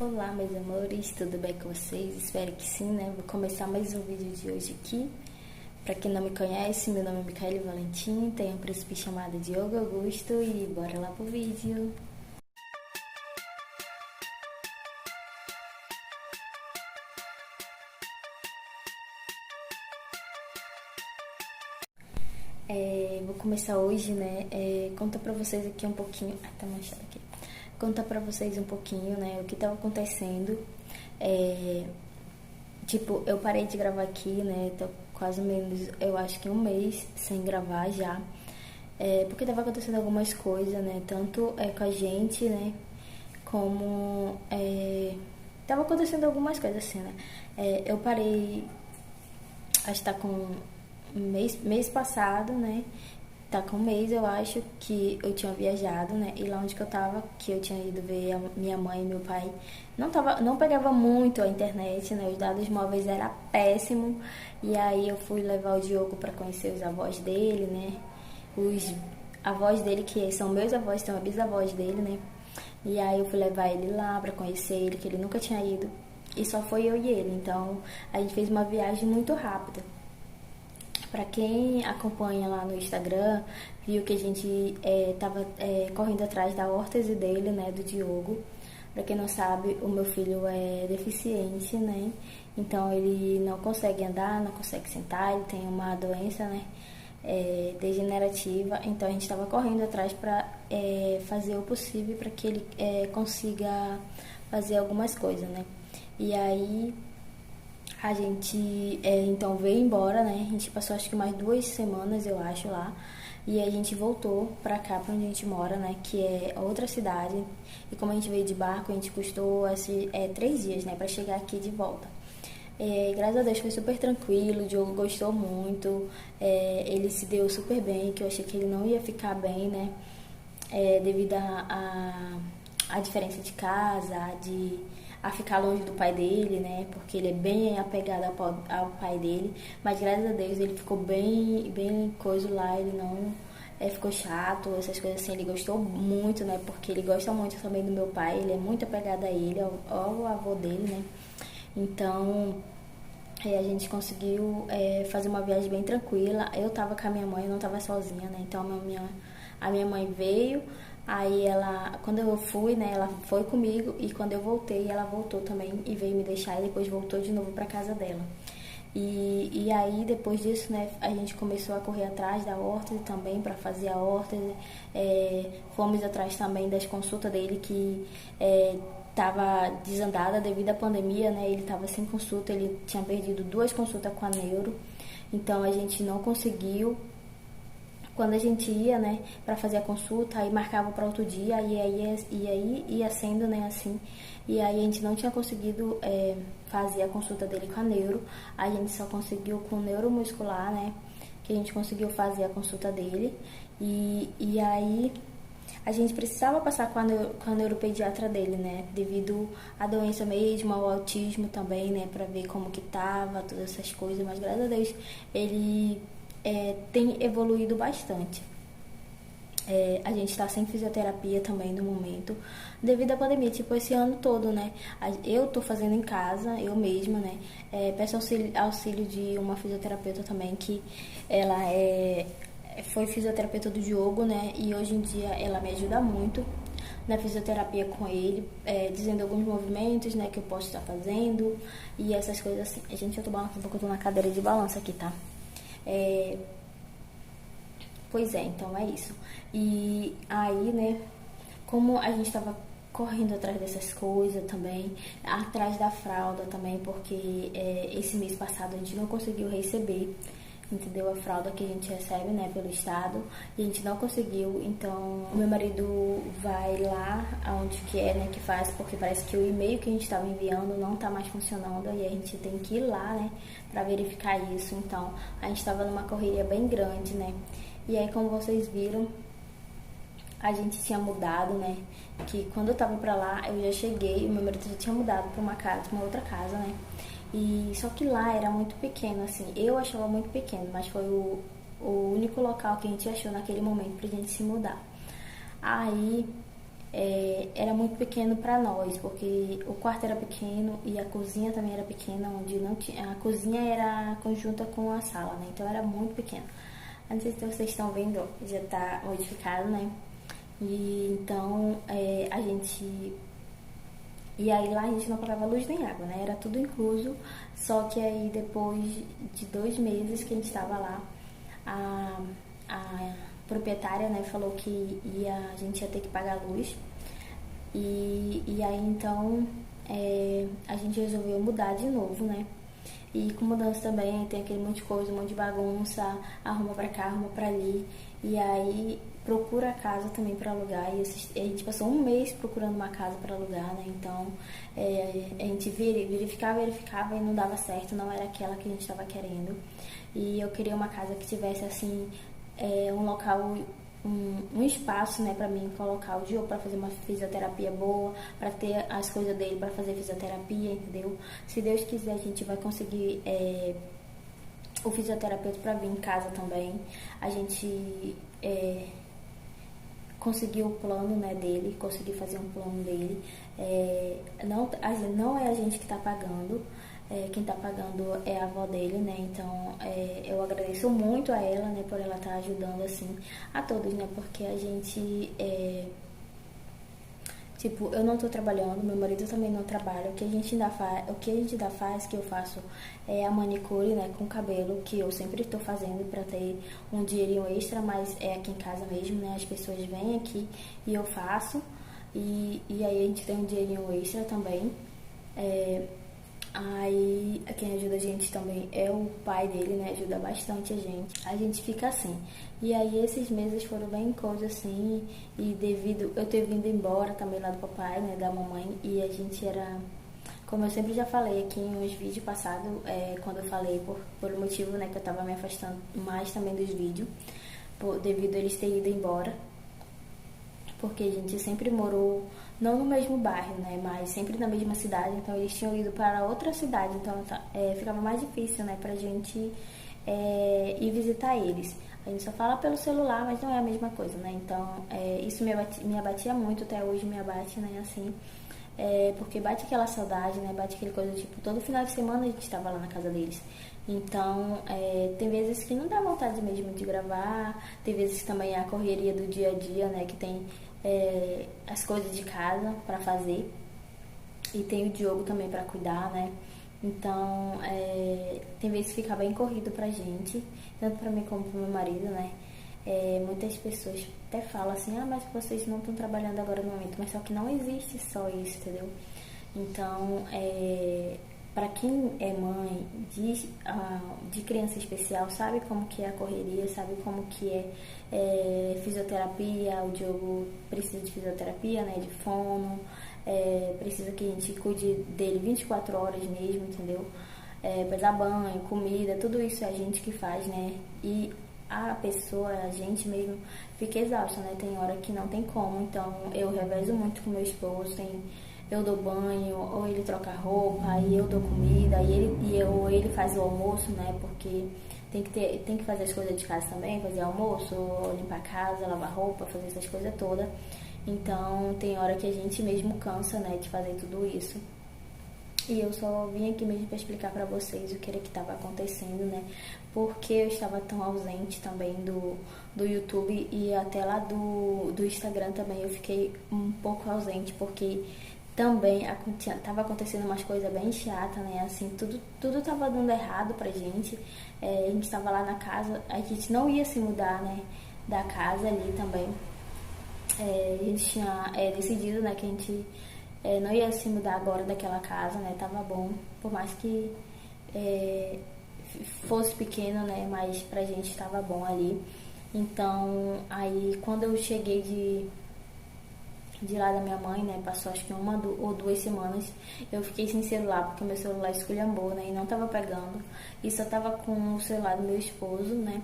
Olá, meus amores, tudo bem com vocês? Espero que sim, né? Vou começar mais um vídeo de hoje aqui. Pra quem não me conhece, meu nome é Micaele Valentim, tenho um príncipe chamado Diogo Augusto e bora lá pro vídeo. Vou começar hoje, né? Contar pra vocês aqui um pouquinho. Ai, tá manchado aqui. Contar pra vocês um pouquinho, né? O que tava acontecendo. É, Tipo, eu parei de gravar aqui, né? Tô quase menos, eu acho que um mês sem gravar já. Porque tava acontecendo algumas coisas, né? Tanto com a gente, né? Como tava acontecendo algumas coisas assim, né? Eu parei, acho que tá com mês passado, né? Tá com um mês, eu acho, que eu tinha viajado, né? E lá onde que eu tava, que eu tinha ido ver a minha mãe e meu pai, não pegava muito a internet, né? Os dados móveis era péssimo. E aí eu fui levar o Diogo para conhecer os avós dele, né? Os avós dele, que são meus avós, são bisavós dele, né? E aí eu fui levar ele lá para conhecer ele, que ele nunca tinha ido. E só foi eu e ele. Então a gente fez uma viagem muito rápida. Para quem acompanha lá no Instagram, viu que a gente tava correndo atrás da órtese dele, né, do Diogo. Para quem não sabe, o meu filho é deficiente, né? Então ele não consegue andar, não consegue sentar, ele tem uma doença, né, degenerativa. Então a gente estava correndo atrás para fazer o possível para que ele consiga fazer algumas coisas, né? E aí a gente então veio embora, né? A gente passou acho que mais 2 semanas, eu acho, lá. E a gente voltou pra cá, pra onde a gente mora, né? Que é outra cidade. E como a gente veio de barco, a gente custou 3 dias, né? Pra chegar aqui de volta. Graças a Deus foi super tranquilo, o Diogo gostou muito. Ele se deu super bem, que eu achei que ele não ia ficar bem, né? Devido a diferença de casa, a ficar longe do pai dele, né? Porque ele é bem apegado ao pai dele. Mas graças a Deus ele ficou bem coisa lá, ele não ficou chato, essas coisas assim. Ele gostou muito, né? Porque ele gosta muito também do meu pai, ele é muito apegado a ele, ao avô dele, né? Então a gente conseguiu fazer uma viagem bem tranquila. Eu tava com a minha mãe, eu não tava sozinha, né? Então a minha mãe veio, aí ela, quando eu fui, né, ela foi comigo e quando eu voltei, ela voltou também e veio me deixar e depois voltou de novo pra casa dela. E aí, depois disso, né, a gente começou a correr atrás da órtese também para fazer a órtese. Fomos atrás também das consultas dele que estava desandada devido à pandemia, né? Ele estava sem consulta, ele tinha perdido 2 consultas com a neuro. Então a gente não conseguiu. Quando a gente ia, né, para fazer a consulta, aí marcava para outro dia e aí ia sendo, né, assim. E aí a gente não tinha conseguido fazer a consulta dele com a neuro, a gente só conseguiu com o neuromuscular, né, que a gente conseguiu fazer a consulta dele. E aí a gente precisava passar com a neuropediatra dele, né, devido à doença mesmo, ao autismo também, né, para ver como que tava, todas essas coisas. Mas graças a Deus ele tem evoluído bastante. A gente está sem fisioterapia também no momento, devido à pandemia, tipo esse ano todo, né? Eu tô fazendo em casa, eu mesma, né? Peço auxílio de uma fisioterapeuta também, que ela foi fisioterapeuta do Diogo, né? E hoje em dia ela me ajuda muito na fisioterapia com ele, dizendo alguns movimentos, né, que eu posso estar fazendo e essas coisas assim. Gente, eu tô balançando porque eu tô na cadeira de balanço aqui, tá? É, Pois é, então é isso. E aí, né, como a gente estava correndo atrás dessas coisas também, atrás da fralda também, porque esse mês passado a gente não conseguiu receber, entendeu? A fralda que a gente recebe, né, pelo estado, e a gente não conseguiu. Então, meu marido vai lá aonde que é, né, que faz, porque parece que o e-mail que a gente estava enviando não tá mais funcionando e a gente tem que ir lá, né, para verificar isso. Então, a gente estava numa correria bem grande, né? E aí, como vocês viram, a gente tinha mudado, né? Que quando eu tava pra lá, eu já cheguei, o meu marido já tinha mudado pra uma casa, pra uma outra casa, né? E só que lá era muito pequeno, assim, eu achava muito pequeno, mas foi o único local que a gente achou naquele momento pra gente se mudar. Aí era muito pequeno para nós, porque o quarto era pequeno e a cozinha também era pequena, onde não tinha, a cozinha era conjunta com a sala, né? Então era muito pequeno. Não sei se vocês estão vendo, já está modificado, né? E então a gente. E aí lá a gente não pagava luz nem água, né? Era tudo incluso. Só que aí depois de 2 meses que a gente estava lá, a proprietária, né, falou que a gente ia ter que pagar a luz. E aí então a gente resolveu mudar de novo, né? E com mudança também tem aquele monte de coisa, um monte de bagunça, arruma pra cá, arruma pra ali. E aí procura a casa também pra alugar. E a gente passou um mês procurando uma casa pra alugar, né? Então a gente verificava e não dava certo, não era aquela que a gente estava querendo. E eu queria uma casa que tivesse assim um local, um espaço, né, para mim colocar o Diogo para fazer uma fisioterapia boa, para ter as coisas dele para fazer fisioterapia, entendeu? Se Deus quiser a gente vai conseguir o fisioterapeuta para vir em casa também. A gente conseguiu o plano, né, dele, conseguiu fazer um plano dele. Não é a gente que está pagando. Quem está pagando é a avó dele, né? Então eu agradeço muito a ela, né, por ela estar ajudando assim a todos, né? Porque a gente tipo, eu não estou trabalhando, meu marido também não trabalha. O que a gente ainda faz, que eu faço é a manicure, né, com cabelo, que eu sempre estou fazendo para ter um dinheirinho extra, mas é aqui em casa mesmo, né? As pessoas vêm aqui e eu faço e aí a gente tem um dinheirinho extra também. Aí quem ajuda a gente também é o pai dele, né? Ajuda bastante a gente. A gente fica assim. E aí esses meses foram bem coisa assim. E devido eu ter vindo embora também lá do papai, né? Da mamãe. E a gente era. Como eu sempre já falei aqui em uns vídeos passados, quando eu falei por um motivo, né? Que eu tava me afastando mais também dos vídeos. Devido a eles terem ido embora. Porque a gente sempre morou, não no mesmo bairro, né, mas sempre na mesma cidade, então eles tinham ido para outra cidade, então ficava mais difícil, né, pra gente ir visitar eles. A gente só fala pelo celular, mas não é a mesma coisa, né, então isso me abatia muito, até hoje me abate, né, assim, porque bate aquela saudade, né, bate aquele coisa, tipo, todo final de semana a gente estava lá na casa deles. Então, tem vezes que não dá vontade mesmo de gravar, tem vezes que também é a correria do dia a dia, né, que tem as coisas de casa para fazer e tem o Diogo também para cuidar, né? Então, tem vezes que fica bem corrido pra gente, tanto pra mim como pro meu marido, né? Muitas pessoas até falam assim, mas vocês não estão trabalhando agora no momento, mas só que não existe só isso, entendeu? Então, para quem é mãe de criança especial, sabe como que é a correria, sabe como que é fisioterapia, o Diogo precisa de fisioterapia, né, de fono, precisa que a gente cuide dele 24 horas mesmo, entendeu? Pra dar banho, comida, tudo isso é a gente que faz, né? E a pessoa, a gente mesmo, fica exausta, né? Tem hora que não tem como, então eu revezo muito com meu esposo, eu dou banho, ou ele troca roupa, aí eu dou comida, ou ele faz o almoço, né? Porque tem que fazer as coisas de casa também, fazer almoço, limpar a casa, lavar roupa, fazer essas coisas todas. Então tem hora que a gente mesmo cansa, né, de fazer tudo isso. E eu só vim aqui mesmo para explicar para vocês o que era que estava acontecendo, né? Porque eu estava tão ausente também do YouTube e até lá do Instagram também eu fiquei um pouco ausente, porque também tava acontecendo umas coisas bem chatas, né? Assim, tudo tava dando errado pra gente. A gente tava lá na casa, a gente não ia se mudar, né? Da casa ali também. A gente tinha decidido, né, que a gente não ia se mudar agora daquela casa, né? Tava bom, por mais que fosse pequeno, né? Mas pra gente tava bom ali. Então, aí quando eu cheguei de lá da minha mãe, né, passou acho que 1 ou 2 semanas, eu fiquei sem celular, porque meu celular esculhambou, né, e não tava pegando, e só tava com o celular do meu esposo, né,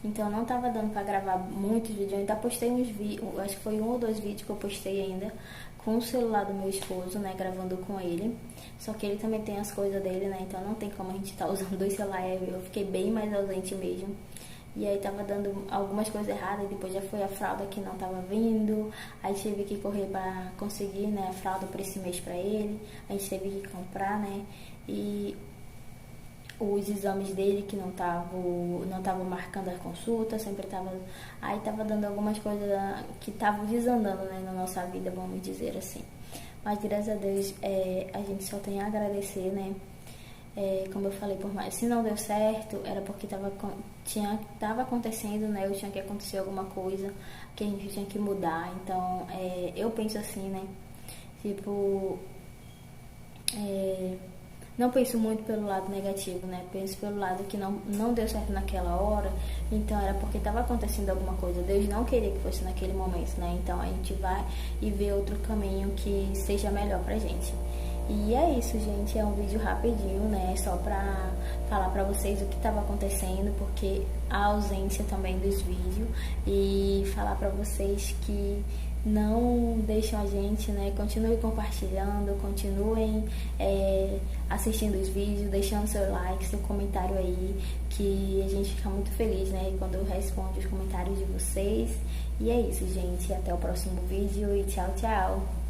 então não tava dando pra gravar muitos vídeos, eu ainda postei uns vídeos, acho que foi 1 ou 2 vídeos que eu postei ainda, com o celular do meu esposo, né, gravando com ele, só que ele também tem as coisas dele, né, então não tem como a gente estar usando 2 celulares, eu fiquei bem mais ausente mesmo. e aí tava dando algumas coisas erradas, e depois já foi a fralda que não tava vindo, aí tive que correr para conseguir, né, a fralda por esse mês para ele, a gente teve que comprar, né, e os exames dele que não tava marcando as consultas, sempre tava, aí tava dando algumas coisas que estavam desandando, né, na nossa vida, vamos dizer assim. Mas graças a Deus a gente só tem a agradecer, né? Como eu falei, por mais se não deu certo, era porque tava acontecendo, né? Eu tinha que acontecer alguma coisa que a gente tinha que mudar. Então, eu penso assim, né? Tipo, não penso muito pelo lado negativo, né? Penso pelo lado que não deu certo naquela hora, então era porque estava acontecendo alguma coisa. Deus não queria que fosse naquele momento, né? Então a gente vai e vê outro caminho que seja melhor pra gente. E é isso, gente. É um vídeo rapidinho, né? Só pra falar pra vocês o que estava acontecendo, porque a ausência também dos vídeos, e falar pra vocês que não deixam a gente, né? Continuem compartilhando, continuem assistindo os vídeos, deixando seu like, seu comentário aí, que a gente fica muito feliz, né? Quando eu respondo os comentários de vocês. E é isso, gente. Até o próximo vídeo e tchau, tchau!